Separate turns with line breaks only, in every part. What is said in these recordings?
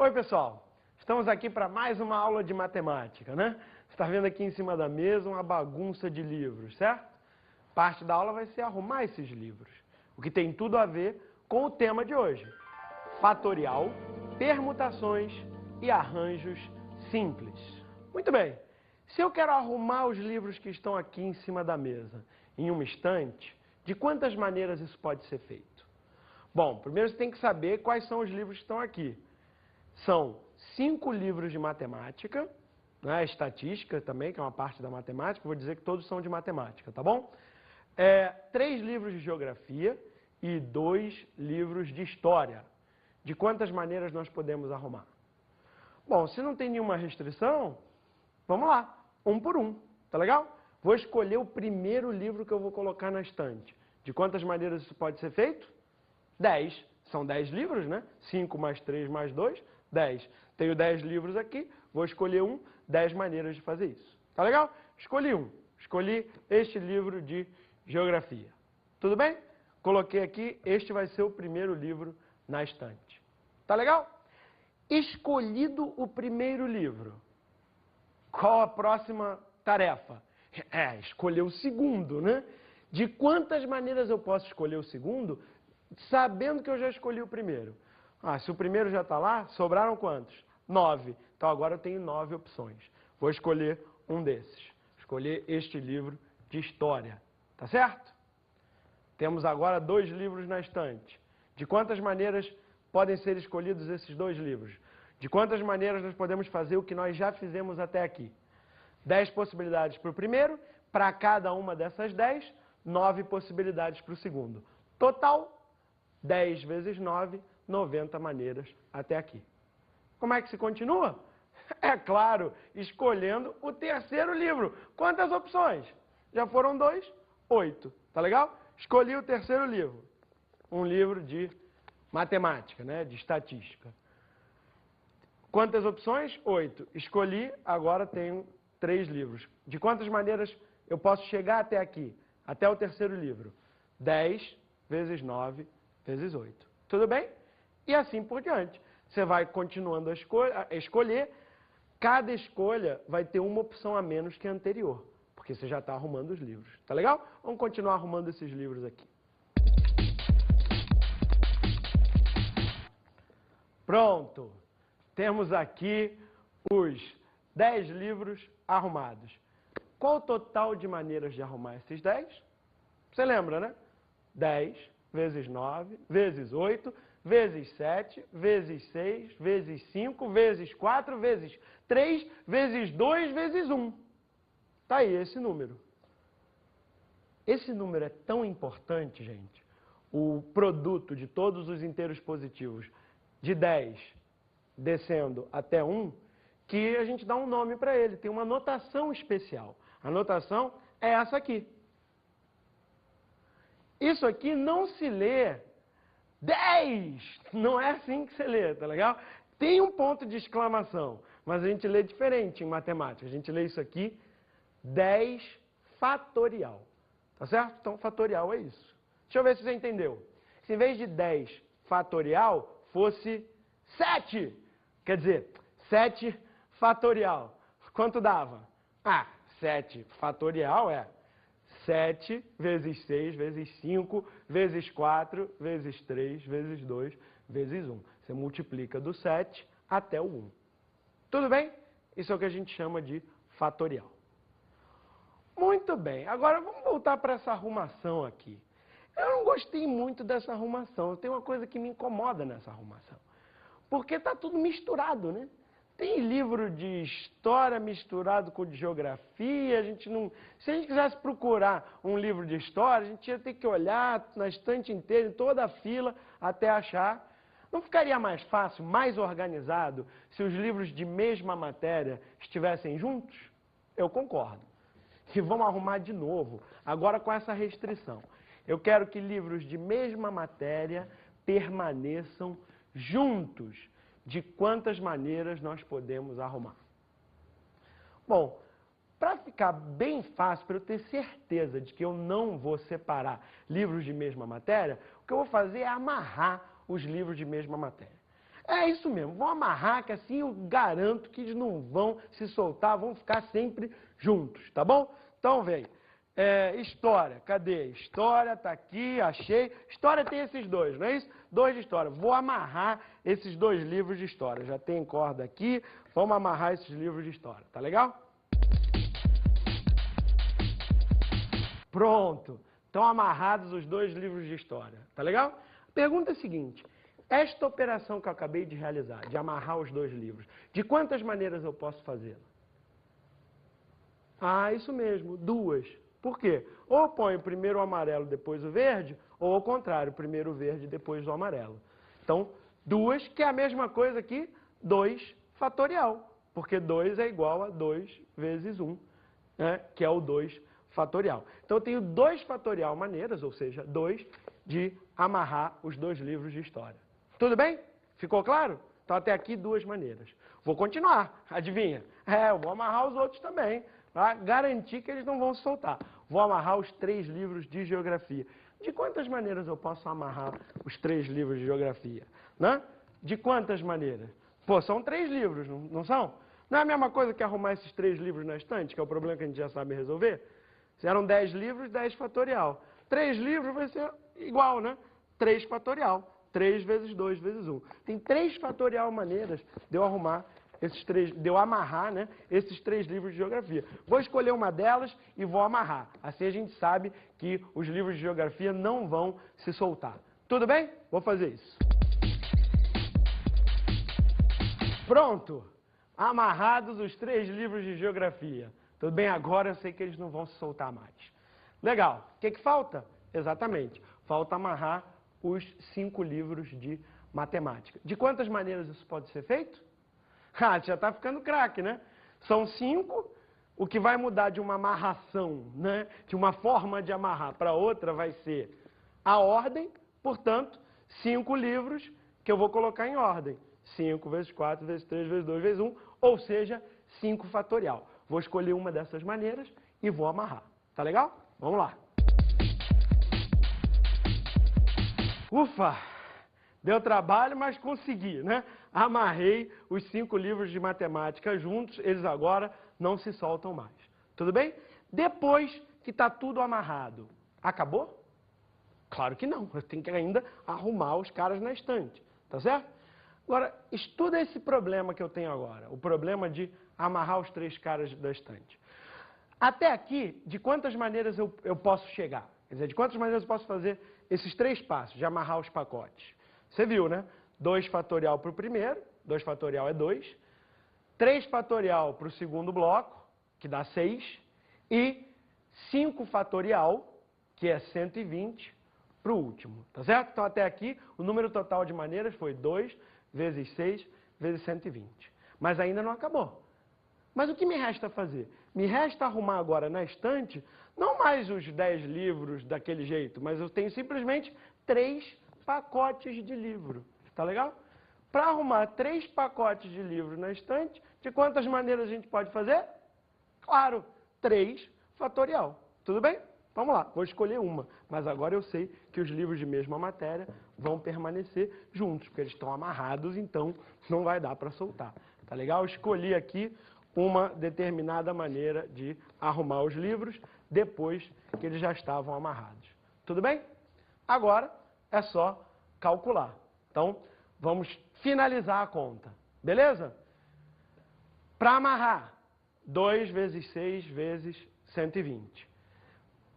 Oi, pessoal. Estamos aqui para mais uma aula de matemática, né? Você está vendo aqui em cima da mesa uma bagunça de livros, certo? Parte da aula vai ser arrumar esses livros, o que tem tudo a ver com o tema de hoje. Fatorial, permutações e arranjos simples. Muito bem. Se eu quero arrumar os livros que estão aqui em cima da mesa em uma estante, de quantas maneiras isso pode ser feito? Bom, primeiro você tem que saber quais são os livros que estão aqui. São 5 livros de matemática, né, estatística também, que é uma parte da matemática, vou dizer que todos são de matemática, tá bom? 3 livros de geografia e 2 livros de história. De quantas maneiras nós podemos arrumar? Bom, se não tem nenhuma restrição, vamos lá, um por um, tá legal? Vou escolher o primeiro livro que eu vou colocar na estante. De quantas maneiras isso pode ser feito? 10. São 10 livros, né? 5 mais 3 mais 2, 10. Tenho 10 livros aqui, vou escolher 10 maneiras de fazer isso. Tá legal? Escolhi Escolhi este livro de geografia. Tudo bem? Coloquei aqui, este vai ser o primeiro livro na estante. Tá legal? Escolhido o primeiro livro, qual a próxima tarefa? Escolher o segundo, né? De quantas maneiras eu posso escolher o segundo, sabendo que eu já escolhi o primeiro? Se o primeiro já está lá, sobraram quantos? 9. Então agora eu tenho 9 opções. Vou escolher um desses. Escolher este livro de história. Tá certo? Temos agora 2 livros na estante. De quantas maneiras podem ser escolhidos esses 2 livros? De quantas maneiras nós podemos fazer o que nós já fizemos até aqui? 10 possibilidades para o primeiro, para cada uma dessas 10, 9 possibilidades para o segundo. Total, 10 vezes 9, 90 maneiras até aqui. Como é que se continua? É claro, escolhendo o terceiro livro. Quantas opções? Já foram 2, 8. Tá legal? Escolhi o terceiro livro. Um livro de matemática, né? De estatística. Quantas opções? 8. Escolhi, agora tenho 3 livros. De quantas maneiras eu posso chegar até aqui? Até o terceiro livro? 10 vezes 9 vezes 8. Tudo bem? E assim por diante. Você vai continuando a escolher. Cada escolha vai ter uma opção a menos que a anterior, porque você já está arrumando os livros. Tá legal? Vamos continuar arrumando esses livros aqui. Pronto! Temos aqui os 10 livros arrumados. Qual o total de maneiras de arrumar esses 10? Você lembra, né? 10 vezes 9, vezes 8, vezes 7, vezes 6, vezes 5, vezes 4, vezes 3, vezes 2, vezes 1. Tá aí esse número. Esse número é tão importante, gente, o produto de todos os inteiros positivos de 10 descendo até 1, que a gente dá um nome para ele, tem uma notação especial. A notação é essa aqui. Isso aqui não se lê 10, não é assim que se lê, tá legal? Tem um ponto de exclamação, mas a gente lê diferente em matemática. A gente lê isso aqui, 10 fatorial, tá certo? Então, fatorial é isso. Deixa eu ver se você entendeu. Se em vez de 10 fatorial fosse 7, quer dizer, 7 fatorial, quanto dava? 7 fatorial é 7 vezes 6, vezes 5, vezes 4, vezes 3, vezes 2, vezes 1. Você multiplica do 7 até o 1. Tudo bem? Isso é o que a gente chama de fatorial. Muito bem. Agora vamos voltar para essa arrumação aqui. Eu não gostei muito dessa arrumação. Tem uma coisa que me incomoda nessa arrumação. Porque está tudo misturado, né? Tem livro de história misturado com de geografia, se a gente quisesse procurar um livro de história, a gente ia ter que olhar na estante inteira, em toda a fila, até achar. Não ficaria mais fácil, mais organizado, se os livros de mesma matéria estivessem juntos? Eu concordo. E vamos arrumar de novo, agora com essa restrição. Eu quero que livros de mesma matéria permaneçam juntos. De quantas maneiras nós podemos arrumar? Bom, para ficar bem fácil, para eu ter certeza de que eu não vou separar livros de mesma matéria, o que eu vou fazer é amarrar os livros de mesma matéria. É isso mesmo, vão amarrar, que assim eu garanto que eles não vão se soltar, vão ficar sempre juntos, tá bom? Então vem, história, cadê? História, tá aqui, achei. História tem esses dois, não é isso? Dois de história. Vou amarrar esses dois livros de história. Já tem corda aqui, vamos amarrar esses livros de história, tá legal? Pronto, estão amarrados os dois livros de história, tá legal? A pergunta é a seguinte, esta operação que eu acabei de realizar, de amarrar os dois livros, de quantas maneiras eu posso fazê-la? Ah, isso mesmo, duas. Por quê? Ou eu ponho primeiro o amarelo, depois o verde, ou ao contrário, primeiro o verde, depois o amarelo. Então, duas, que é a mesma coisa que 2 fatorial, porque 2 é igual a 2 vezes 1, né, que é o 2 fatorial. Então, eu tenho 2 fatorial maneiras, ou seja, 2, de amarrar os dois livros de história. Tudo bem? Ficou claro? Então, até aqui, 2 maneiras. Vou continuar, adivinha? Eu vou amarrar os outros também, para garantir que eles não vão se soltar. Vou amarrar os 3 livros de geografia. De quantas maneiras eu posso amarrar os 3 livros de geografia? Né? De quantas maneiras? Pô, são 3 livros, não são? Não é a mesma coisa que arrumar esses 3 livros na estante, que é o problema que a gente já sabe resolver? Se eram 10 livros, 10 fatorial. 3 livros vai ser igual, né? 3 fatorial. 3 vezes 2 vezes 1. Tem 3 fatorial maneiras de eu arrumar de eu amarrar, né, esses 3 livros de geografia. Vou escolher uma delas e vou amarrar. Assim a gente sabe que os livros de geografia não vão se soltar. Tudo bem? Vou fazer isso. Pronto! Amarrados os 3 livros de geografia. Tudo bem? Agora eu sei que eles não vão se soltar mais. Legal. O que falta? Exatamente. Falta amarrar os 5 livros de matemática. De quantas maneiras isso pode ser feito? Já está ficando craque, né? São 5, o que vai mudar de uma amarração, né? De uma forma de amarrar para outra vai ser a ordem, portanto, 5 livros que eu vou colocar em ordem. 5 vezes 4 vezes 3 vezes 2 vezes 1, ou seja, 5 fatorial. Vou escolher uma dessas maneiras e vou amarrar. Tá legal? Vamos lá. Ufa! Deu trabalho, mas consegui, né? Amarrei os 5 livros de matemática juntos, eles agora não se soltam mais. Tudo bem? Depois que está tudo amarrado, acabou? Claro que não, eu tenho que ainda arrumar os caras na estante, tá certo? Agora, estuda esse problema que eu tenho agora, o problema de amarrar os 3 caras da estante. Até aqui, de quantas maneiras eu posso chegar? Quer dizer, de quantas maneiras eu posso fazer esses 3 passos de amarrar os pacotes? Você viu, né? 2 fatorial para o primeiro, 2 fatorial é 2. 3 fatorial para o segundo bloco, que dá 6. E 5 fatorial, que é 120, para o último. Tá certo? Então, até aqui, o número total de maneiras foi 2 vezes 6 vezes 120. Mas ainda não acabou. Mas o que me resta fazer? Me resta arrumar agora na estante, não mais os 10 livros daquele jeito, mas eu tenho simplesmente 3 pacotes de livro. Tá legal? Para arrumar 3 pacotes de livro na estante, de quantas maneiras a gente pode fazer? Claro, 3 fatorial. Tudo bem? Vamos lá, vou escolher uma. Mas agora eu sei que os livros de mesma matéria vão permanecer juntos, porque eles estão amarrados, então não vai dar para soltar. Tá legal? Eu escolhi aqui uma determinada maneira de arrumar os livros depois que eles já estavam amarrados. Tudo bem? Agora é só calcular. Então, vamos finalizar a conta. Beleza? Para amarrar, 2 vezes 6 vezes 120.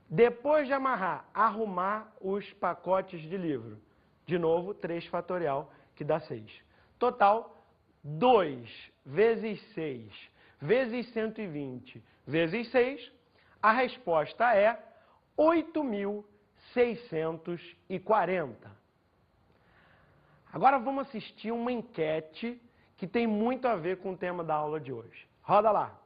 Depois de amarrar, arrumar os pacotes de livro. De novo, 3 fatorial, que dá 6. Total, 2 vezes 6 vezes 120 vezes 6. A resposta é 8.640. Agora vamos assistir uma enquete que tem muito a ver com o tema da aula de hoje. Roda lá.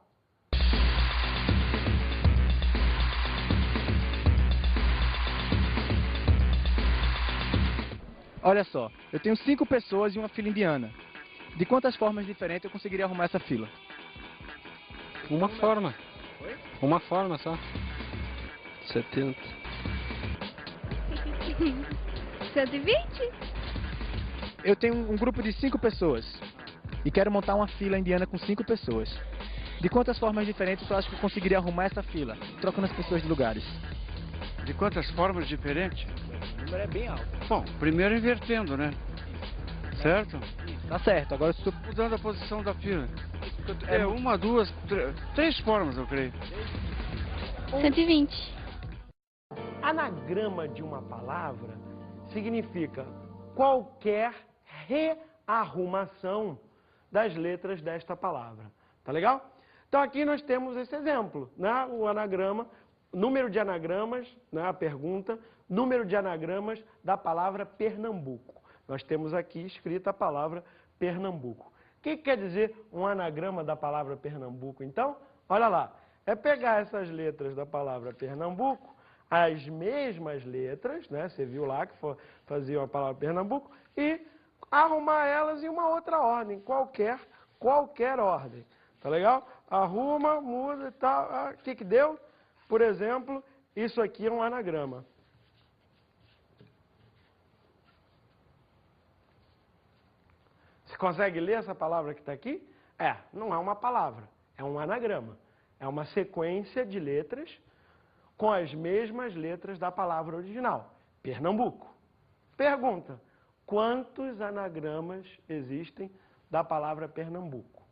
Olha só, eu tenho 5 pessoas e uma fila indiana. De quantas formas diferentes eu conseguiria arrumar essa fila?
Uma forma. Uma forma só. 70.
120?
Eu tenho um grupo de 5 pessoas e quero montar uma fila indiana com 5 pessoas. De quantas formas diferentes tu acha que eu conseguiria arrumar essa fila, trocando as pessoas de lugares?
De quantas formas diferentes?
O número é bem alto.
Bom, primeiro invertendo, né? Certo?
Tá certo, agora se tu...
Mudando a posição da fila. É uma, duas, três formas, eu creio.
120.
Anagrama de uma palavra significa qualquer rearrumação das letras desta palavra. Tá legal? Então aqui nós temos esse exemplo, né? O anagrama, número de anagramas, né? A pergunta, número de anagramas da palavra Pernambuco. Nós temos aqui escrita a palavra Pernambuco. O que quer dizer um anagrama da palavra Pernambuco, então? Olha lá, é pegar essas letras da palavra Pernambuco, as mesmas letras, né? Você viu lá que faziam a palavra Pernambuco, e arrumar elas em uma outra ordem, qualquer ordem. Tá legal? Arruma, muda e tal. O que deu? Por exemplo, isso aqui é um anagrama. Você consegue ler essa palavra que está aqui? Não é uma palavra, é um anagrama. É uma sequência de letras com as mesmas letras da palavra original, Pernambuco. Pergunta, quantos anagramas existem da palavra Pernambuco?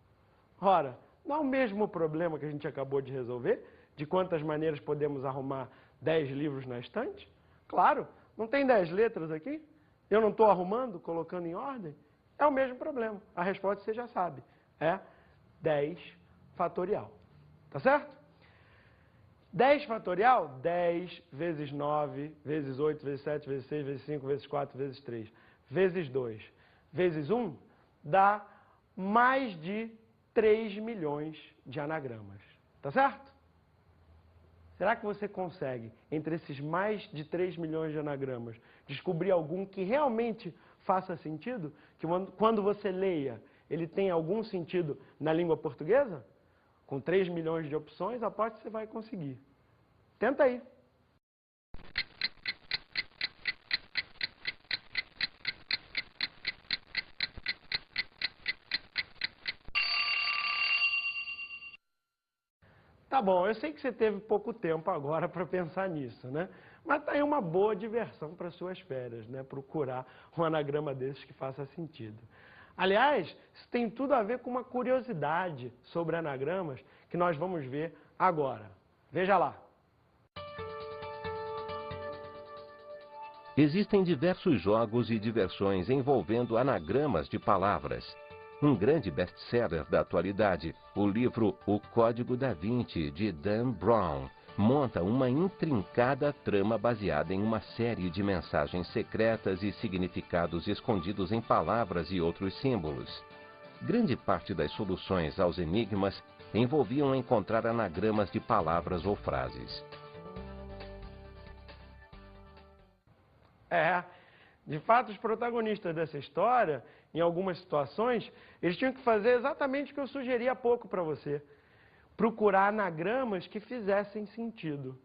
Ora, não é o mesmo problema que a gente acabou de resolver, de quantas maneiras podemos arrumar 10 livros na estante? Claro, não tem 10 letras aqui? Eu não estou arrumando, colocando em ordem? É o mesmo problema. A resposta você já sabe. É 10 fatorial. Tá certo? 10 fatorial, 10 vezes 9, vezes 8, vezes 7, vezes 6, vezes 5, vezes 4, vezes 3, vezes 2, vezes 1, dá mais de 3 milhões de anagramas. Tá certo? Será que você consegue, entre esses mais de 3 milhões de anagramas, descobrir algum que realmente faça sentido? Que quando você leia, ele tem algum sentido na língua portuguesa? Com 3 milhões de opções, aposto que você vai conseguir. Tenta aí. Tá bom, eu sei que você teve pouco tempo agora para pensar nisso, né? Mas tá aí uma boa diversão para suas férias, né? Procurar um anagrama desses que faça sentido. Aliás, isso tem tudo a ver com uma curiosidade sobre anagramas que nós vamos ver agora. Veja lá.
Existem diversos jogos e diversões envolvendo anagramas de palavras. Um grande best-seller da atualidade, o livro O Código da Vinci, de Dan Brown, monta uma intrincada trama baseada em uma série de mensagens secretas e significados escondidos em palavras e outros símbolos. Grande parte das soluções aos enigmas envolviam encontrar anagramas de palavras ou frases.
De fato, os protagonistas dessa história, em algumas situações, eles tinham que fazer exatamente o que eu sugeri há pouco para você. Procurar anagramas que fizessem sentido.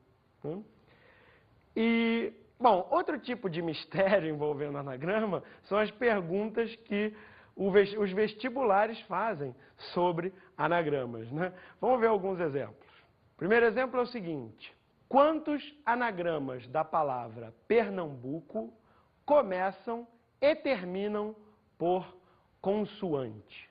E, bom, outro tipo de mistério envolvendo anagrama são as perguntas que os vestibulares fazem sobre anagramas, né? Vamos ver alguns exemplos. O primeiro exemplo é o seguinte: quantos anagramas da palavra Pernambuco começam e terminam por consoante?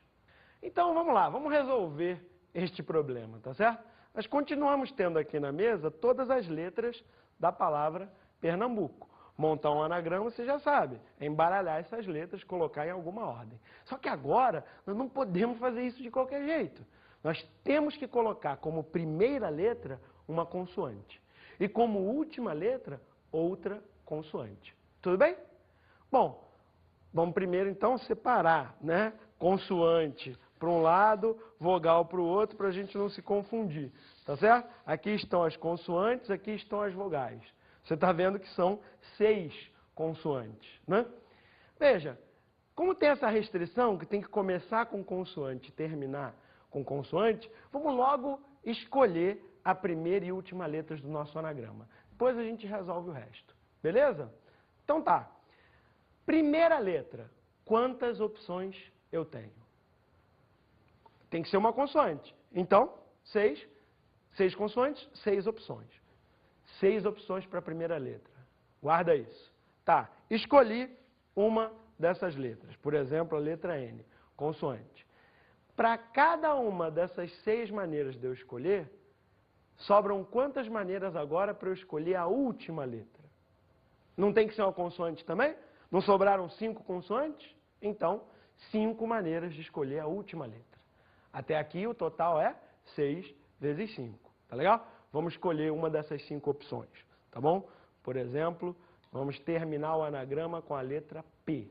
Então vamos lá, vamos resolver este problema, tá certo? Nós continuamos tendo aqui na mesa todas as letras da palavra Pernambuco. Montar um anagrama, você já sabe, é embaralhar essas letras, colocar em alguma ordem. Só que agora, nós não podemos fazer isso de qualquer jeito. Nós temos que colocar como primeira letra uma consoante. E como última letra, outra consoante. Tudo bem? Bom, vamos primeiro então separar, né? Consoante para um lado, vogal para o outro, para a gente não se confundir. Tá certo? Aqui estão as consoantes, aqui estão as vogais. Você está vendo que são 6 consoantes, né? Veja, como tem essa restrição que tem que começar com consoante e terminar com consoante, vamos logo escolher a primeira e última letras do nosso anagrama. Depois a gente resolve o resto. Beleza? Então tá. Primeira letra. quantas opções eu tenho. Tem que ser uma consoante. Então, 6 consoantes, 6 opções. 6 opções para a primeira letra. Guarda isso. Tá, escolhi uma dessas letras. Por exemplo, a letra N, consoante. Para cada uma dessas 6 maneiras de eu escolher, sobram quantas maneiras agora para eu escolher a última letra? Não tem que ser uma consoante também? Não sobraram 5 consoantes? Então, 5 maneiras de escolher a última letra. Até aqui o total é 6 vezes 5. Tá legal? Vamos escolher uma dessas 5 opções. Tá bom? Por exemplo, vamos terminar o anagrama com a letra P.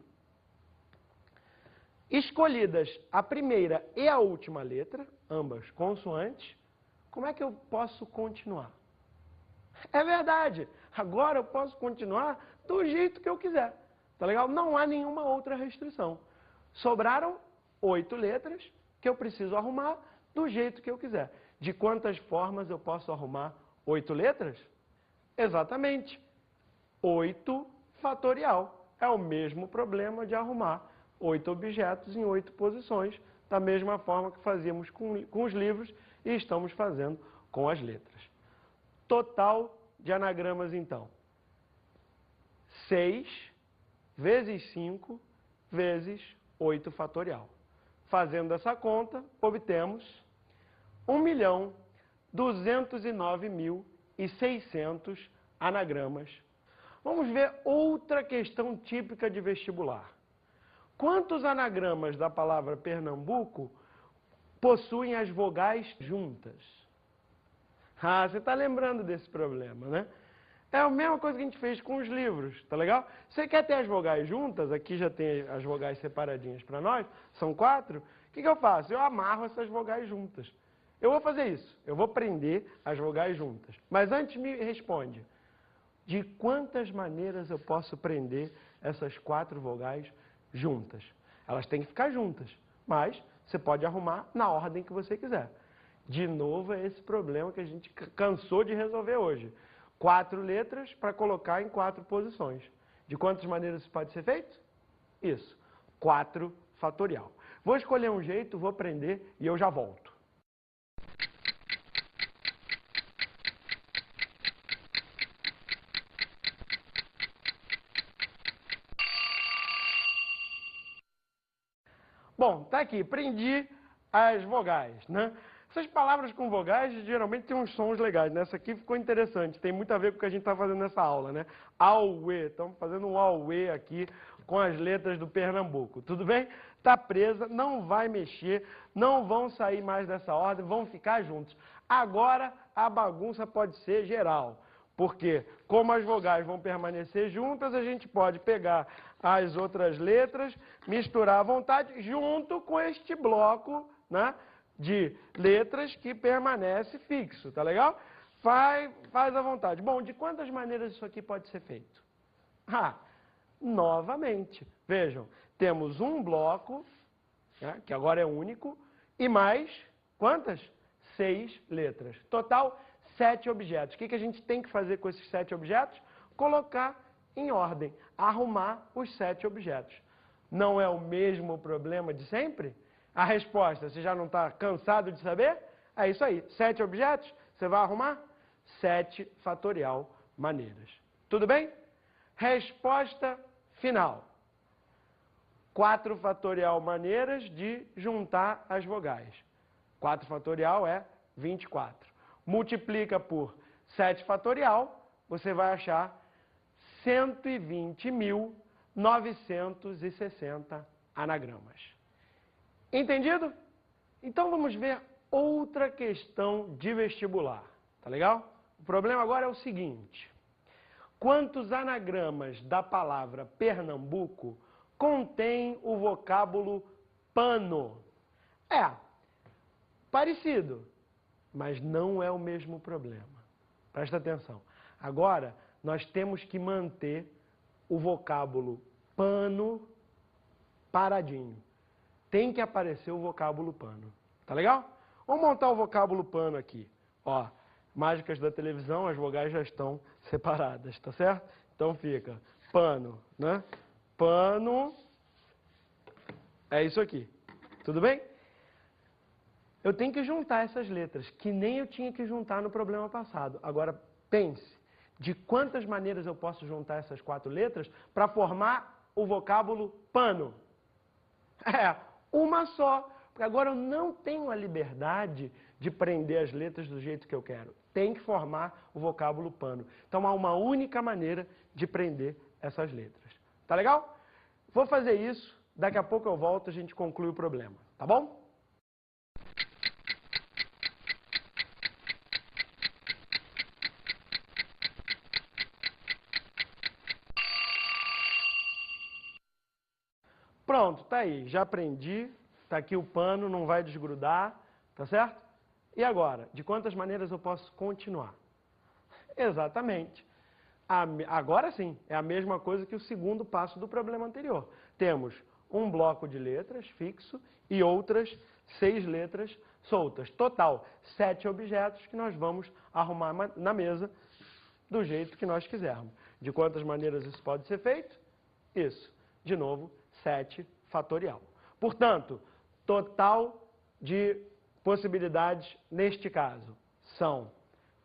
Escolhidas a primeira e a última letra, ambas consoantes, como é que eu posso continuar? É verdade, agora eu posso continuar do jeito que eu quiser. Tá legal? Não há nenhuma outra restrição. Sobraram 8 letras que eu preciso arrumar do jeito que eu quiser. De quantas formas eu posso arrumar 8 letras? Exatamente. 8 fatorial. É o mesmo problema de arrumar 8 objetos em 8 posições, da mesma forma que fazíamos com os livros e estamos fazendo com as letras. Total de anagramas, então. 6 vezes 5 vezes 8 fatorial. Fazendo essa conta, obtemos 1.209.600 anagramas. Vamos ver outra questão típica de vestibular. Quantos anagramas da palavra Pernambuco possuem as vogais juntas? Ah, você está lembrando desse problema, né? É a mesma coisa que a gente fez com os livros, tá legal? Você quer ter as vogais juntas, aqui já tem as vogais separadinhas para nós, são 4. O que eu faço? Eu amarro essas vogais juntas. Eu vou fazer isso, eu vou prender as vogais juntas. Mas antes me responde, de quantas maneiras eu posso prender essas 4 vogais juntas? Elas têm que ficar juntas, mas você pode arrumar na ordem que você quiser. De novo, é esse problema que a gente cansou de resolver hoje. 4 letras para colocar em 4 posições. De quantas maneiras isso pode ser feito? Isso, 4 fatorial. Vou escolher um jeito, vou prender e eu já volto. Bom, tá aqui, prendi as vogais, né? Essas palavras com vogais geralmente têm uns sons legais, né? Essa aqui ficou interessante, tem muito a ver com o que a gente está fazendo nessa aula, né? Auê, estamos fazendo um auê aqui com as letras do Pernambuco, tudo bem? Está presa, não vai mexer, não vão sair mais dessa ordem, vão ficar juntos. Agora a bagunça pode ser geral, porque como as vogais vão permanecer juntas, a gente pode pegar as outras letras, misturar à vontade, junto com este bloco, né, de letras que permanece fixo, tá legal? Faz à vontade. Bom, de quantas maneiras isso aqui pode ser feito? Novamente, vejam, temos um bloco, né, que agora é único, e mais, quantas? 6 letras. Total, 7 objetos. O que a gente tem que fazer com esses 7 objetos? Colocar em ordem, arrumar os 7 objetos. Não é o mesmo problema de sempre? A resposta, você já não está cansado de saber? É isso aí, 7 objetos, você vai arrumar? 7 fatorial maneiras. Tudo bem? Resposta final. 4 fatorial maneiras de juntar as vogais. 4 fatorial é 24. Multiplica por 7 fatorial, você vai achar 120.960 anagramas. Entendido? Então vamos ver outra questão de vestibular, tá legal? O problema agora é o seguinte: quantos anagramas da palavra Pernambuco contém o vocábulo pano? É parecido, mas não é o mesmo problema. Presta atenção. Agora, nós temos que manter o vocábulo pano paradinho. Tem que aparecer o vocábulo pano. Tá legal? Vamos montar o vocábulo pano aqui. Ó, mágicas da televisão, as vogais já estão separadas, tá certo? Então fica pano, né? Pano, É isso aqui. Tudo bem? Eu tenho que juntar essas letras, que nem eu tinha que juntar no problema passado. Agora, pense, de quantas maneiras eu posso juntar essas 4 letras para formar o vocábulo pano? É, uma só. Porque agora eu não tenho a liberdade de prender as letras do jeito que eu quero. Tem que formar o vocábulo pano. Então, há uma única maneira de prender essas letras. Tá legal? Vou fazer isso. Daqui a pouco eu volto e a gente conclui o problema. Tá bom? Pronto, tá aí. Já aprendi. Tá aqui o pano, não vai desgrudar. Tá certo? E agora? De quantas maneiras eu posso continuar? Exatamente. Agora sim, é a mesma coisa que o segundo passo do problema anterior. Temos um bloco de letras fixo e outras 6 letras soltas. Total, 7 objetos que nós vamos arrumar na mesa do jeito que nós quisermos. De quantas maneiras isso pode ser feito? Isso. De novo, 7 fatorial. Portanto, total de possibilidades neste caso são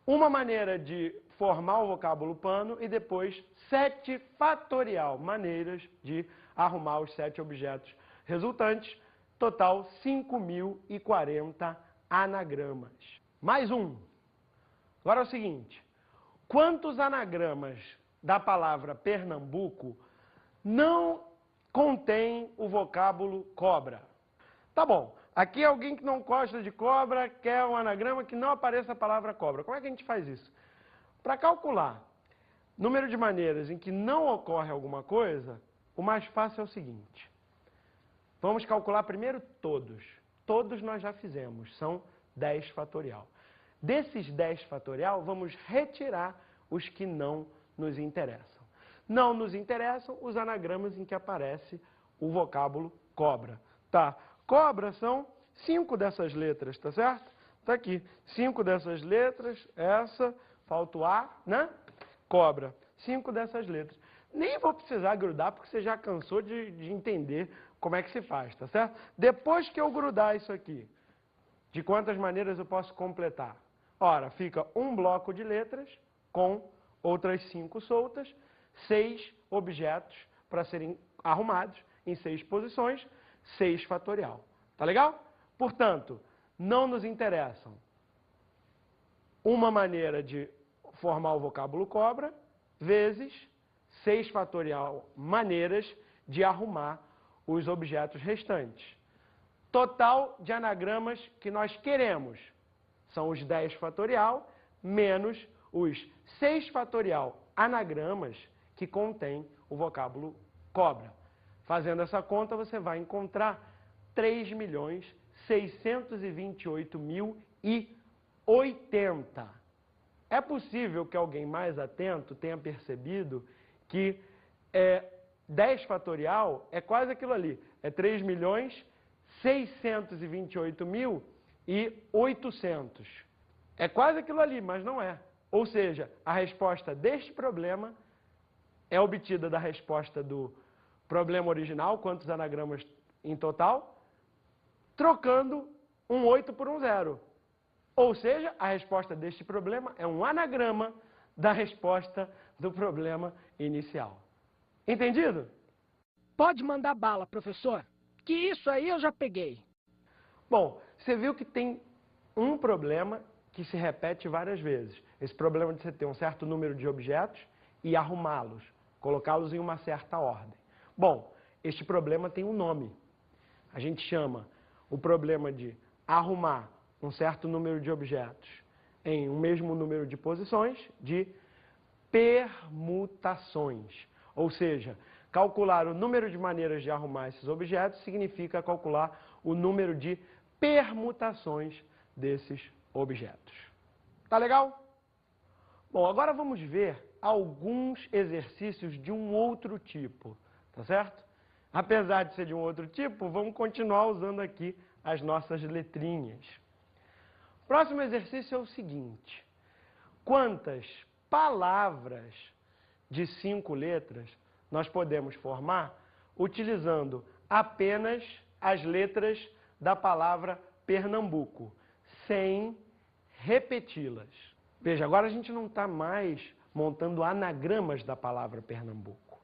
uma maneira de formar o vocábulo pano e depois 7 fatorial maneiras de arrumar os 7 objetos resultantes, total 5.040 anagramas. Mais um. Agora é o seguinte, quantos anagramas da palavra Pernambuco não contém o vocábulo cobra? Tá bom, aqui alguém que não gosta de cobra quer um anagrama que não apareça a palavra cobra. Como é que a gente faz isso? Para calcular número de maneiras em que não ocorre alguma coisa, o mais fácil é o seguinte. Vamos calcular primeiro todos. Todos nós já fizemos, são 10 fatorial. Desses 10 fatorial, vamos retirar os que não nos interessam. Não nos interessam os anagramas em que aparece o vocábulo cobra. Tá, cobra são 5 dessas letras, tá certo? Tá aqui, 5 dessas letras, essa, falta o A, né? Cobra, 5 dessas letras. Nem vou precisar grudar, porque você já cansou de entender como é que se faz, tá certo? Depois que eu grudar isso aqui, de quantas maneiras eu posso completar? Ora, fica um bloco de letras com outras 5 soltas, 6 objetos para serem arrumados em 6 posições, 6 fatorial. Tá legal? Portanto, não nos interessam uma maneira de formar o vocábulo cobra, vezes 6 fatorial maneiras de arrumar os objetos restantes. Total de anagramas que nós queremos são os 10 fatorial menos os 6 fatorial anagramas que contém o vocábulo cobra. Fazendo essa conta, você vai encontrar 3.628.080. É possível que alguém mais atento tenha percebido que 10 fatorial é quase aquilo ali, é 3.628.800. É quase aquilo ali, mas não é. Ou seja, a resposta deste problema é obtida da resposta do problema original, quantos anagramas em total, trocando um 8 por um 0. Ou seja, a resposta deste problema é um anagrama da resposta do problema inicial. Entendido?
Pode mandar bala, professor, que isso aí eu já peguei.
Bom, você viu que tem um problema que se repete várias vezes. Esse problema de você ter um certo número de objetos e arrumá-los, colocá-los em uma certa ordem. Bom, este problema tem um nome. A gente chama o problema de arrumar um certo número de objetos em um mesmo número de posições de permutações. Ou seja, calcular o número de maneiras de arrumar esses objetos significa calcular o número de permutações desses objetos. Tá legal? Bom, agora vamos ver alguns exercícios de um outro tipo, tá certo? Apesar de ser de um outro tipo, vamos continuar usando aqui as nossas letrinhas. Próximo exercício é o seguinte: quantas palavras de 5 letras nós podemos formar utilizando apenas as letras da palavra Pernambuco, sem repeti-las. Veja, agora a gente não está mais montando anagramas da palavra Pernambuco.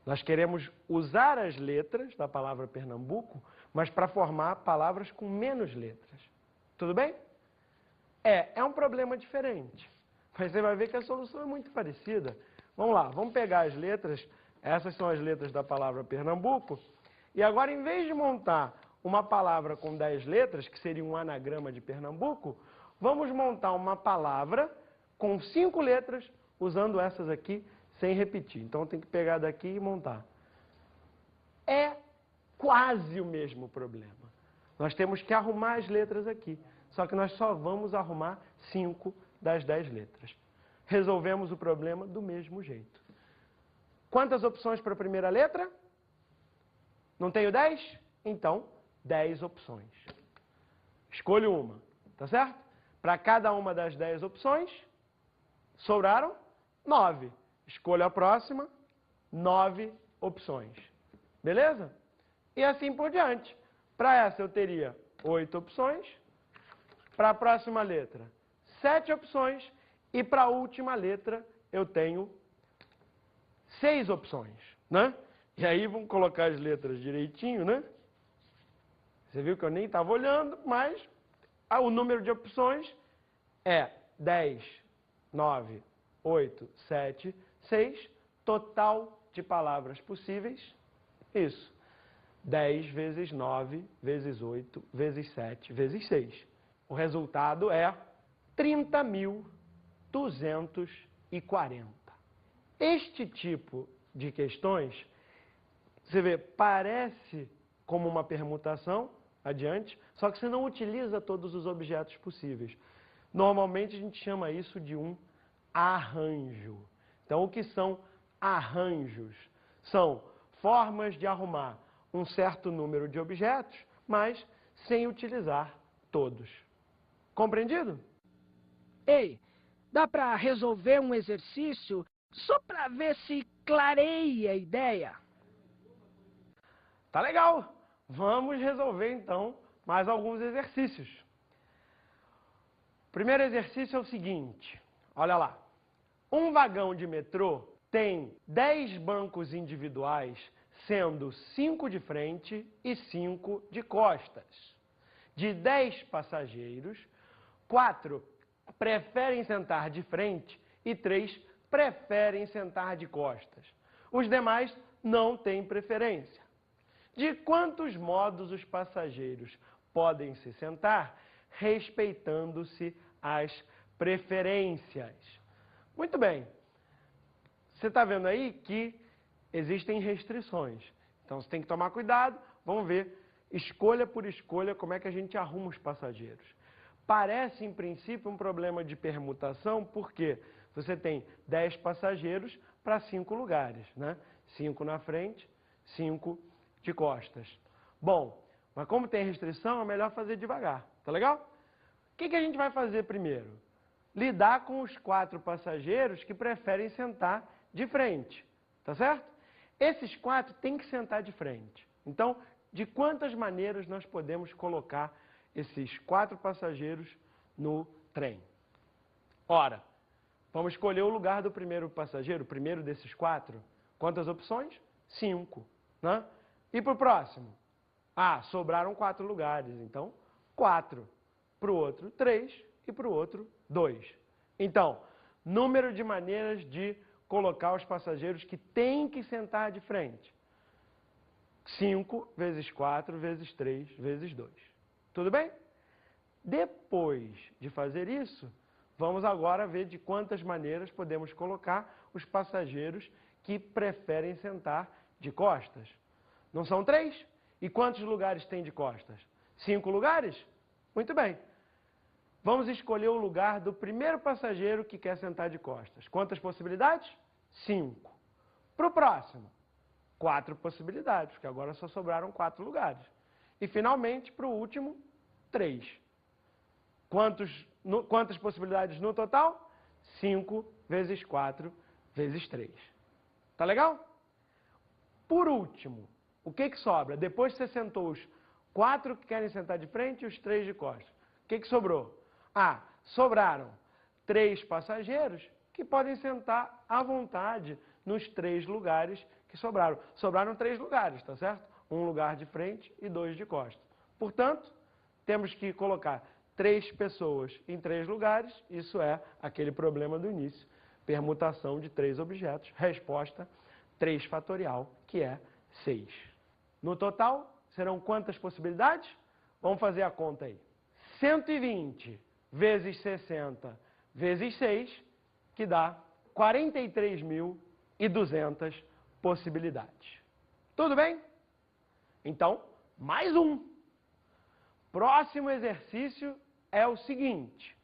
Nós queremos usar as letras da palavra Pernambuco, mas para formar palavras com menos letras. Tudo bem? É um problema diferente. Mas você vai ver que a solução é muito parecida. Vamos lá, vamos pegar as letras, essas são as letras da palavra Pernambuco, e agora, em vez de montar uma palavra com 10 letras, que seria um anagrama de Pernambuco, vamos montar uma palavra com 5 letras, usando essas aqui, sem repetir. Então, tem que pegar daqui e montar. É quase o mesmo problema. Nós temos que arrumar as letras aqui, só que nós só vamos arrumar 5 das 10 letras. Resolvemos o problema do mesmo jeito. Quantas opções para a primeira letra? Não tenho 10? Então, 10 opções. Escolho uma, tá certo? Para cada uma das 10 opções, sobraram 9. Escolho a próxima, 9 opções. Beleza? E assim por diante. Para essa eu teria 8 opções. Para a próxima letra, 7 opções. E para a última letra eu tenho 6 opções, né? E aí vamos colocar as letras direitinho, né? Você viu que eu nem estava olhando, mas o número de opções é 10, 9, 8, 7, 6. Total de palavras possíveis, isso. 10 vezes 9, vezes 8, vezes 7, vezes 6. O resultado é 30.240. Este tipo de questões, você vê, parece como uma permutação, adiante, só que você não utiliza todos os objetos possíveis. Normalmente a gente chama isso de um arranjo. Então, o que são arranjos? São formas de arrumar um certo número de objetos, mas sem utilizar todos. Compreendido?
Ei, dá para resolver um exercício só para ver se clareia a ideia?
Tá legal. Vamos resolver então mais alguns exercícios. O primeiro exercício é o seguinte, olha lá. Um vagão de metrô tem 10 bancos individuais, sendo 5 de frente e 5 de costas. De 10 passageiros, 4 preferem sentar de frente e 3 preferem sentar de costas. Os demais não têm preferência. De quantos modos os passageiros podem se sentar, respeitando-se as preferências? Muito bem. Você está vendo aí que existem restrições. Então, você tem que tomar cuidado. Vamos ver, escolha por escolha, como é que a gente arruma os passageiros. Parece, em princípio, um problema de permutação, porque você tem 10 passageiros para 5 lugares, né? 5 na frente, 5 de costas. Bom, mas como tem restrição, é melhor fazer devagar, tá legal? O que a gente vai fazer primeiro? Lidar com os 4 passageiros que preferem sentar de frente, tá certo? Esses 4 têm que sentar de frente. Então, de quantas maneiras nós podemos colocar esses 4 passageiros no trem? Ora, vamos escolher o lugar do primeiro passageiro, o primeiro desses 4. Quantas opções? 5, né? E para o próximo? Sobraram 4 lugares, então 4. Para o outro, 3. E para o outro, 2. Então, número de maneiras de colocar os passageiros que têm que sentar de frente. 5 vezes 4 vezes 3 vezes 2. Tudo bem? Depois de fazer isso, vamos agora ver de quantas maneiras podemos colocar os passageiros que preferem sentar de costas. Não são 3? E quantos lugares tem de costas? 5 lugares? Muito bem. Vamos escolher o lugar do primeiro passageiro que quer sentar de costas. Quantas possibilidades? 5. Para o próximo, 4 possibilidades, porque agora só sobraram 4 lugares. E, finalmente, para o último, 3. Quantas possibilidades no total? 5 vezes 4 vezes 3. Tá legal? Por último, o que sobra? Depois que você sentou os 4 que querem sentar de frente e os 3 de costas. O que sobrou? Ah, sobraram 3 passageiros que podem sentar à vontade nos 3 lugares que sobraram. Sobraram 3 lugares, tá certo? Um lugar de frente e 2 de costas. Portanto, temos que colocar 3 pessoas em 3 lugares. Isso é aquele problema do início. Permutação de 3 objetos. Resposta 3 fatorial, que é 6. No total, serão quantas possibilidades? Vamos fazer a conta aí. 120 vezes 60 vezes 6, que dá 43.200 possibilidades. Tudo bem? Então, mais um. Próximo exercício é o seguinte.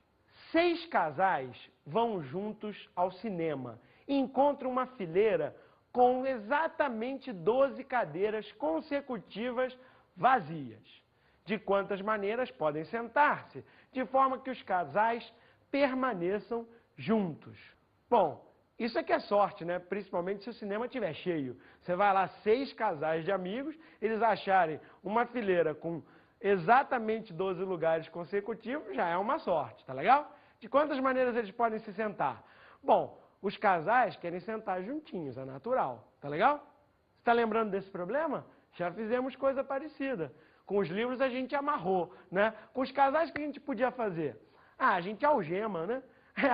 6 casais vão juntos ao cinema e encontram uma fileira com exatamente 12 cadeiras consecutivas vazias. De quantas maneiras podem sentar-se, de forma que os casais permaneçam juntos. Bom, isso aqui é sorte, né? Principalmente se o cinema estiver cheio. Você vai lá, 6 casais de amigos, eles acharem uma fileira com exatamente 12 lugares consecutivos, já é uma sorte, tá legal? De quantas maneiras eles podem se sentar? Bom, os casais querem sentar juntinhos, é natural, tá legal? Você está lembrando desse problema? Já fizemos coisa parecida. Com os livros a gente amarrou, né? Com os casais, o que a gente podia fazer? Ah, a gente algema, né?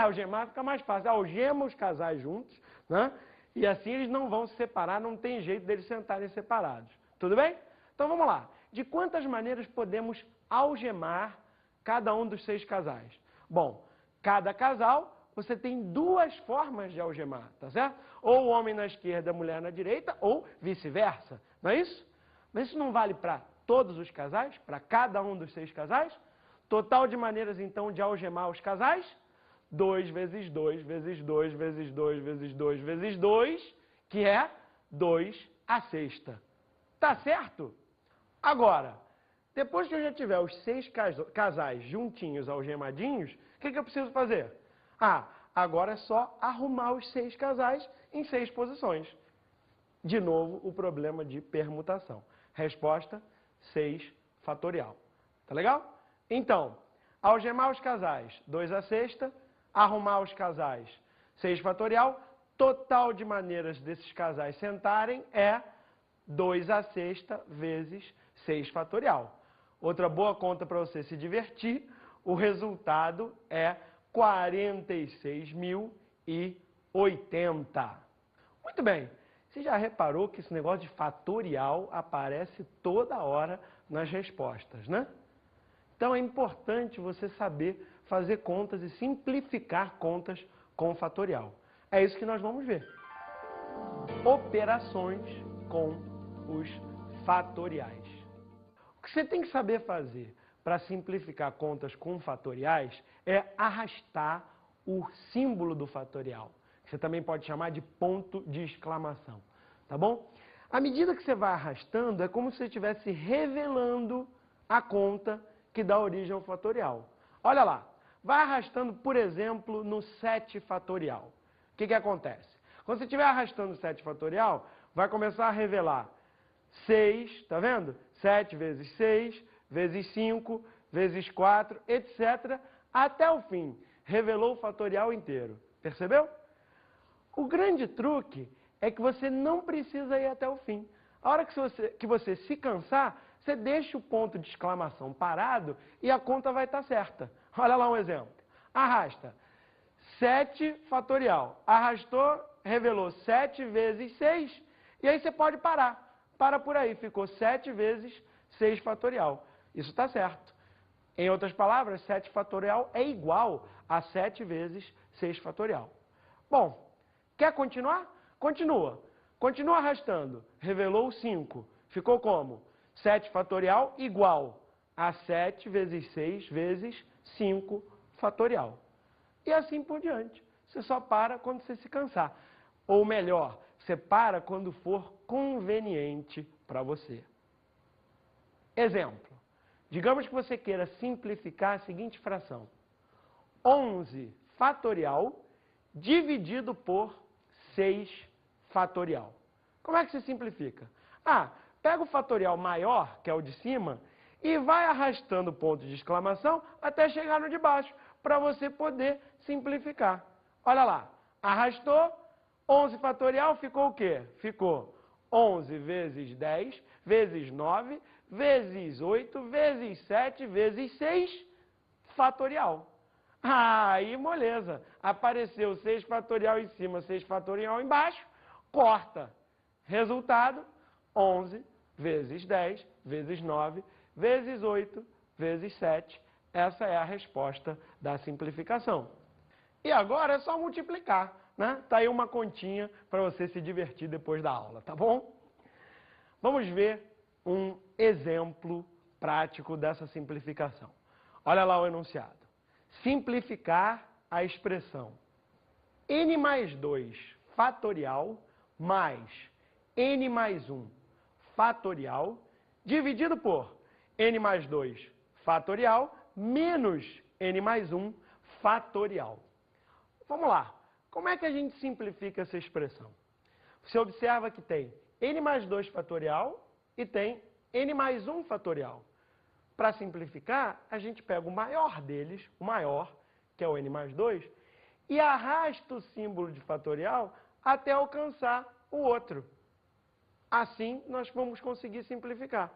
Algemar fica mais fácil. Algema os casais juntos, né? E assim eles não vão se separar, não tem jeito deles sentarem separados. Tudo bem? Então vamos lá. De quantas maneiras podemos algemar cada um dos 6 casais? Bom, cada casal você tem 2 formas de algemar, tá certo? Ou o homem na esquerda, a mulher na direita, ou vice-versa, não é isso? Mas isso não vale para todos os casais, para cada um dos 6 casais? Total de maneiras, então, de algemar os casais? 2 vezes 2 vezes 2 vezes 2 vezes 2 vezes 2, que é 2 à sexta. Tá certo? Agora, depois que eu já tiver os 6 casais juntinhos, algemadinhos, o que eu preciso fazer? Ah, agora é só arrumar os 6 casais em 6 posições. De novo, o problema de permutação. Resposta 6 fatorial. Tá legal? Então, algemar os casais, 2 à sexta, arrumar os casais, 6 fatorial, total de maneiras desses casais sentarem é 2 à sexta vezes 6 fatorial. Outra boa conta para você se divertir, o resultado é 46.080. Muito bem. Você já reparou que esse negócio de fatorial aparece toda hora nas respostas, né? Então é importante você saber fazer contas e simplificar contas com fatorial. É isso que nós vamos ver. Operações com os fatoriais. O que você tem que saber fazer para simplificar contas com fatoriais é arrastar o símbolo do fatorial. Você também pode chamar de ponto de exclamação, tá bom? À medida que você vai arrastando, é como se você estivesse revelando a conta que dá origem ao fatorial. Olha lá, vai arrastando, por exemplo, no 7 fatorial. O que acontece? Quando você estiver arrastando o 7 fatorial, vai começar a revelar 6, tá vendo? 7 vezes 6, vezes 5, vezes 4, etc. Até o fim. Revelou o fatorial inteiro. Percebeu? O grande truque é que você não precisa ir até o fim. A hora que você se cansar, você deixa o ponto de exclamação parado e a conta vai estar certa. Olha lá um exemplo. Arrasta 7 fatorial. Arrastou, revelou 7 vezes 6 e aí você pode parar. Para por aí, ficou 7 vezes 6 fatorial. Isso está certo. Em outras palavras, 7 fatorial é igual a 7 vezes 6 fatorial. Bom, quer continuar? Continua. Continua arrastando. Revelou 5. Ficou como? 7 fatorial igual a 7 vezes 6 vezes 5 fatorial. E assim por diante. Você só para quando você se cansar. Ou melhor, você para quando for conveniente para você. Exemplo. Digamos que você queira simplificar a seguinte fração. 11 fatorial dividido por 6 fatorial. Como é que se simplifica? Ah, Pega o fatorial maior, que é o de cima, e vai arrastando o ponto de exclamação até chegar no de baixo, para você poder simplificar. Olha lá, arrastou, 11 fatorial ficou o quê? Ficou 11 vezes 10, vezes 9, vezes 8, vezes 7, vezes 6, fatorial. Aí, moleza. Apareceu 6 fatorial em cima, 6 fatorial embaixo, corta. Resultado, 11 vezes 10, vezes 9, vezes 8, vezes 7. Essa é a resposta da simplificação. E agora é só multiplicar, né? Tá aí uma continha para você se divertir depois da aula, tá bom? Vamos ver um exemplo prático dessa simplificação. Olha lá o enunciado. Simplificar a expressão n mais 2 fatorial mais n mais 1 fatorial dividido por n mais 2 fatorial menos n mais 1 fatorial. Vamos lá. Como é que a gente simplifica essa expressão? Você observa que tem n mais 2 fatorial e tem n mais 1 fatorial. Para simplificar, a gente pega o maior deles, o maior, que é o n mais 2, e arrasta o símbolo de fatorial até alcançar o outro. Assim, nós vamos conseguir simplificar.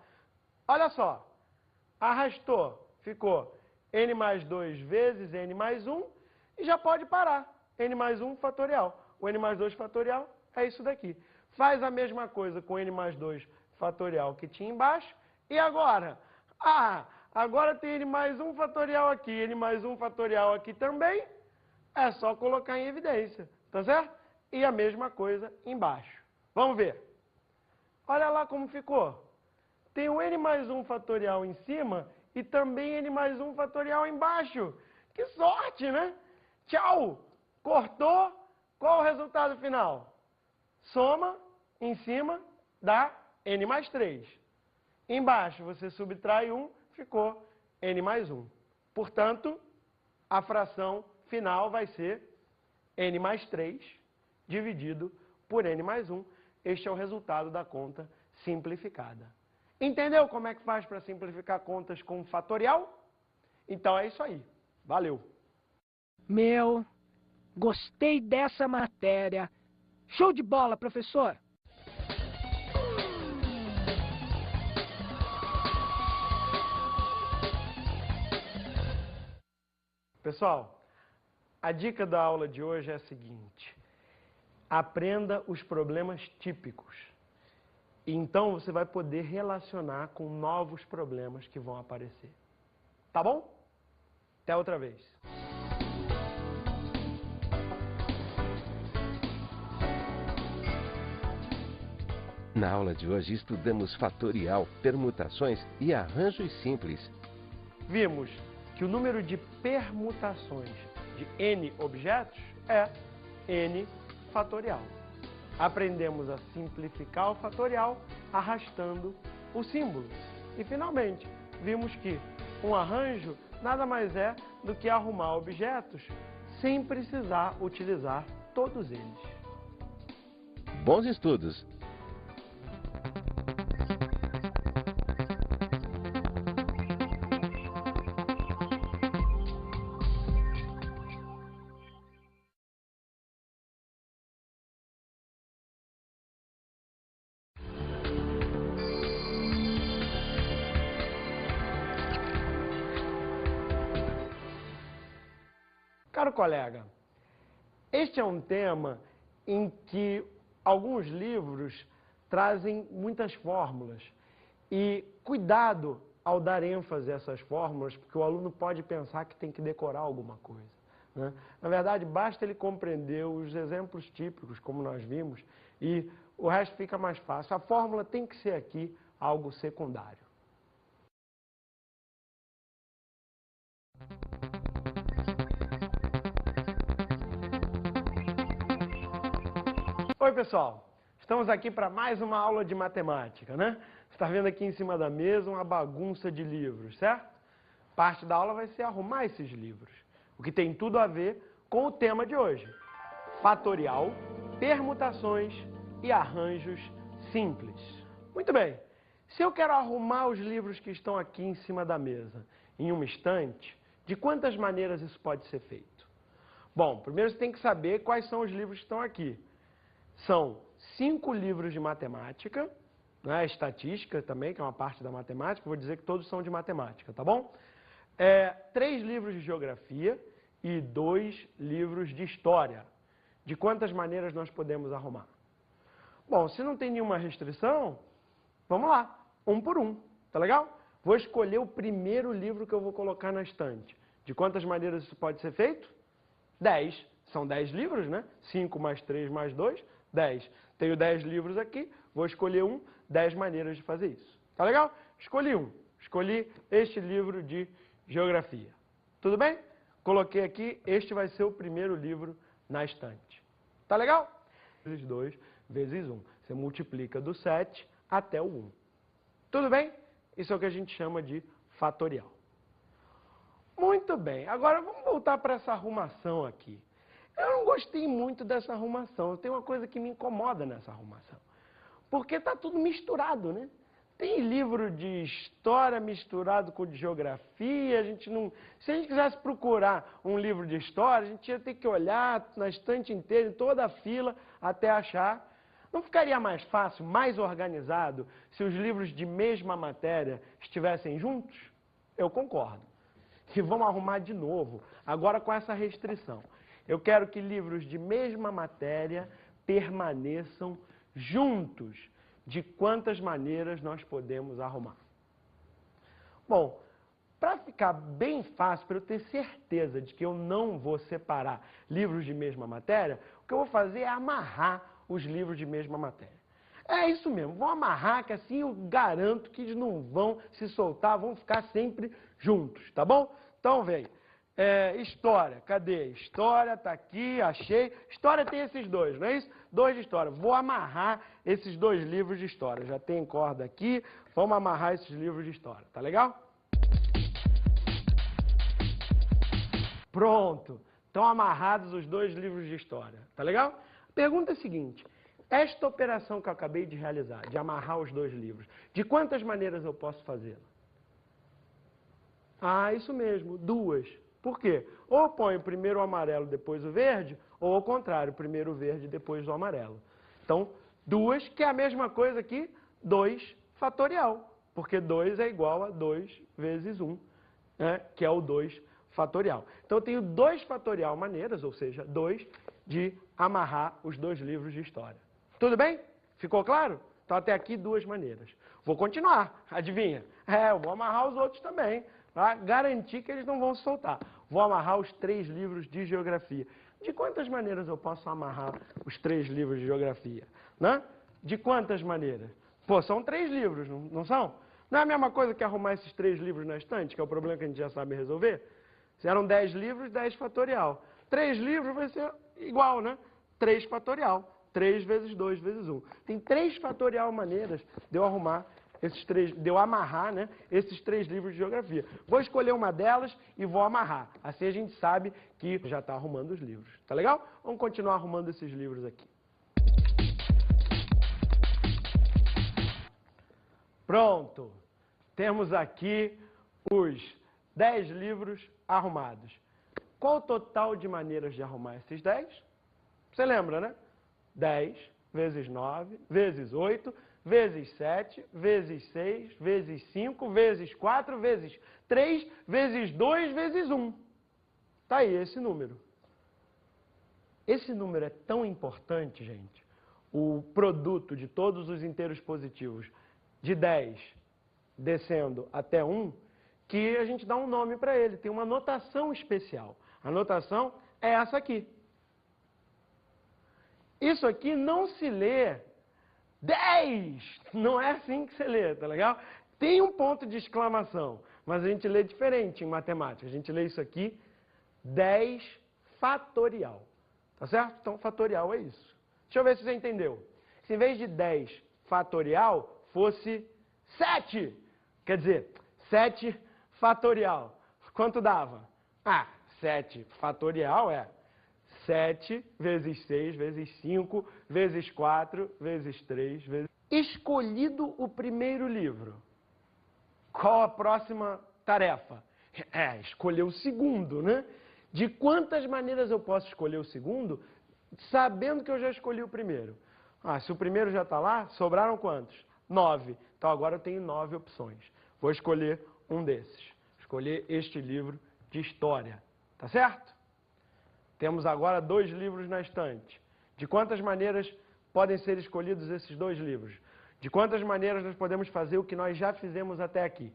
Olha só, arrastou, ficou n mais 2 vezes n mais 1, e já pode parar, n mais 1 fatorial. O n mais 2 fatorial é isso daqui. Faz a mesma coisa com n mais 2 fatorial que tinha embaixo, e agora... agora tem n mais 1 fatorial aqui, n mais 1 fatorial aqui também, é só colocar em evidência, tá certo? E a mesma coisa embaixo. Vamos ver. Olha lá como ficou. Tem o n mais 1 fatorial em cima e também n mais 1 fatorial embaixo. Que sorte, né? Tchau! Cortou, qual o resultado final? Soma em cima dá n mais 3. Embaixo você subtrai 1, ficou n mais 1. Portanto, a fração final vai ser n mais 3 dividido por n mais 1. Este é o resultado da conta simplificada. Entendeu como é que faz para simplificar contas com fatorial? Então é isso aí. Valeu!
Gostei dessa matéria. Show de bola, professor!
Pessoal, a dica da aula de hoje é a seguinte: aprenda os problemas típicos. E então você vai poder relacionar com novos problemas que vão aparecer. Tá bom? Até outra vez.
Na aula de hoje estudamos fatorial, permutações e arranjos simples.
Vimos que o número de permutações de n objetos é n fatorial. Aprendemos a simplificar o fatorial arrastando o símbolo. E, finalmente, vimos que um arranjo nada mais é do que arrumar objetos sem precisar utilizar todos eles.
Bons estudos!
Caro colega, este é um tema em que alguns livros trazem muitas fórmulas. E cuidado ao dar ênfase a essas fórmulas, porque o aluno pode pensar que tem que decorar alguma coisa, né? Na verdade, basta ele compreender os exemplos típicos, como nós vimos, e o resto fica mais fácil. A fórmula tem que ser aqui algo secundário. Oi, pessoal. Estamos aqui para mais uma aula de matemática, né? Você está vendo aqui em cima da mesa uma bagunça de livros, certo? Parte da aula vai ser arrumar esses livros, o que tem tudo a ver com o tema de hoje: fatorial, permutações e arranjos simples. Muito bem. Se eu quero arrumar os livros que estão aqui em cima da mesa, em uma estante, de quantas maneiras isso pode ser feito? Bom, primeiro você tem que saber quais são os livros que estão aqui. São 5 livros de matemática, né, estatística também, que é uma parte da matemática, vou dizer que todos são de matemática, tá bom? 3 livros de geografia e 2 livros de história. De quantas maneiras nós podemos arrumar? Bom, se não tem nenhuma restrição, vamos lá, um por um, tá legal? Vou escolher o primeiro livro que eu vou colocar na estante. De quantas maneiras isso pode ser feito? 10. São 10 livros, né? 5 mais 3 mais 2, 10. Tenho 10 livros aqui, vou escolher 10 maneiras de fazer isso. Tá legal? Escolhi um. Escolhi este livro de geografia. Tudo bem? Coloquei aqui, este vai ser o primeiro livro na estante. Tá legal? 2 vezes 1. Você multiplica do 7 até o 1. Tudo bem? Isso é o que a gente chama de fatorial. Muito bem. Agora vamos voltar para essa arrumação aqui. Eu não gostei muito dessa arrumação. Tem uma coisa que me incomoda nessa arrumação. Porque está tudo misturado, né? Tem livro de história misturado com de geografia. Se a gente quisesse procurar um livro de história, a gente ia ter que olhar na estante inteira, em toda a fila, até achar. Não ficaria mais fácil, mais organizado, se os livros de mesma matéria estivessem juntos? Eu concordo. E vamos arrumar de novo, agora com essa restrição. Eu quero que livros de mesma matéria permaneçam juntos. De quantas maneiras nós podemos arrumar? Bom, para ficar bem fácil, para eu ter certeza de que eu não vou separar livros de mesma matéria, o que eu vou fazer é amarrar os livros de mesma matéria. É isso mesmo, vou amarrar, que assim eu garanto que eles não vão se soltar, vão ficar sempre juntos, tá bom? Então vem, história, cadê? História, tá aqui, achei. História tem esses 2, não é isso? 2 de história. Vou amarrar esses 2 livros de história. Já tem corda aqui, vamos amarrar esses livros de história, tá legal? Pronto, estão amarrados os 2 livros de história, tá legal? Pergunta é a seguinte, esta operação que eu acabei de realizar, de amarrar os 2 livros, de quantas maneiras eu posso fazê-la? Ah, isso mesmo, 2. Por quê? Ou eu ponho primeiro o amarelo, depois o verde, ou ao contrário, primeiro o verde, depois o amarelo. Então, 2, que é a mesma coisa que 2 fatorial, porque 2 é igual a 2 vezes 1, né, que é o 2 fatorial. Então, eu tenho 2 fatorial maneiras, ou seja, 2 de amarrar os 2 livros de história. Tudo bem? Ficou claro? Então, até aqui 2 maneiras. Vou continuar, adivinha? Eu vou amarrar os outros também, para garantir que eles não vão se soltar. Vou amarrar os 3 livros de geografia. De quantas maneiras eu posso amarrar os 3 livros de geografia? Né? De quantas maneiras? Pô, são 3 livros, não são? Não é a mesma coisa que arrumar esses 3 livros na estante, que é o problema que a gente já sabe resolver? Se eram 10 livros, 10 fatorial. 3 livros vai ser igual, né? 3 fatorial. 3 vezes 2 vezes 1. Tem 3 fatorial maneiras de eu arrumar de eu amarrar, né, esses 3 livros de geografia. Vou escolher uma delas e vou amarrar. Assim a gente sabe que já está arrumando os livros. Tá legal? Vamos continuar arrumando esses livros aqui. Pronto. Temos aqui os 10 livros arrumados. Qual o total de maneiras de arrumar esses 10? Você lembra, né? 10 vezes 9 vezes 8 vezes 7, vezes 6, vezes 5, vezes 4, vezes 3, vezes 2, vezes 1. Está aí esse número. Esse número é tão importante, gente, o produto de todos os inteiros positivos, de 10 descendo até 1, que a gente dá um nome para ele, tem uma notação especial. A notação é essa aqui. Isso aqui não se lê 10! Não é assim que você lê, tá legal? Tem um ponto de exclamação, mas a gente lê diferente em matemática. A gente lê isso aqui, 10 fatorial. Tá certo? Então, fatorial é isso. Deixa eu ver se você entendeu. Se em vez de 10 fatorial fosse 7, quer dizer, 7 fatorial. Quanto dava? 7 fatorial é 7 vezes 6 vezes 5 vezes 4 vezes 3 vezes... escolhido o primeiro livro, qual a próxima tarefa? Escolher o segundo, né? De quantas maneiras eu posso escolher o segundo, sabendo que eu já escolhi o primeiro? Se o primeiro já está lá, sobraram quantos? 9. Então agora eu tenho 9 opções. Vou escolher um desses. Escolher este livro de história. Tá certo? Temos agora 2 livros na estante. De quantas maneiras podem ser escolhidos esses 2 livros? De quantas maneiras nós podemos fazer o que nós já fizemos até aqui?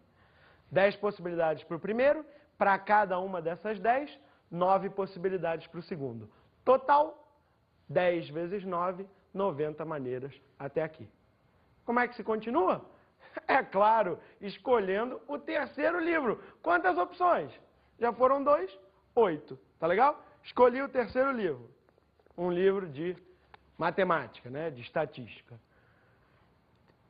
10 possibilidades para o primeiro, para cada uma dessas 10, 9 possibilidades para o segundo. Total, 10 vezes 9, 90 maneiras até aqui. Como é que se continua? É claro, escolhendo o terceiro livro. Quantas opções? Já foram 2, 8. Tá legal? Escolhi o terceiro livro. Um livro de matemática, né? De estatística.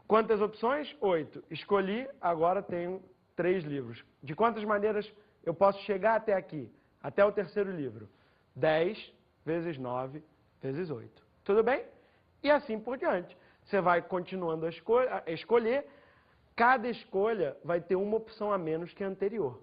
Quantas opções? 8. Escolhi, agora tenho 3 livros. De quantas maneiras eu posso chegar até aqui? Até o terceiro livro? 10 vezes 9 vezes 8. Tudo bem? E assim por diante. Você vai continuando a escolher. Cada escolha vai ter uma opção a menos que a anterior.